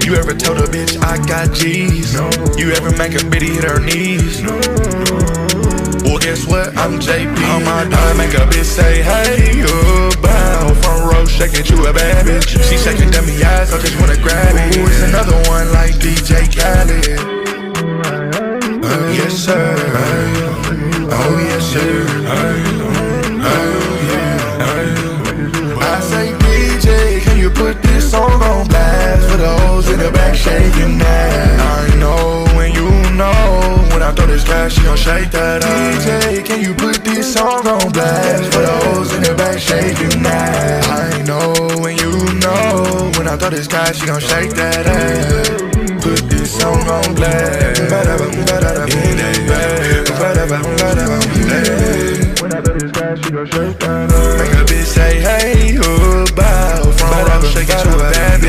You ever told a bitch I got G's? You ever make a bitty hit her knees? Well, guess what? I'm JP. On my dime, make a bitch say, hey, bow. Front row shaking, you a bad bitch. She shaking dummy eyes, I just wanna grab it. Ooh, it's another one like DJ Khaled. Yes, sir. Oh, yes, sir. I say, DJ, can you put this song on blast? For the hoes in the back shaking that. I know when you know. When I throw this cash, she gon' shake that ass. DJ, can you put this song on blast? For the hoes in the back shaking that. I know when you know. When I throw this cash, she gon' shake that ass. Put this song on blast. When I throw this cash, she gon' shake that ass. Make a bitch say, hey, bow. From rock, shake it to a bad bitch.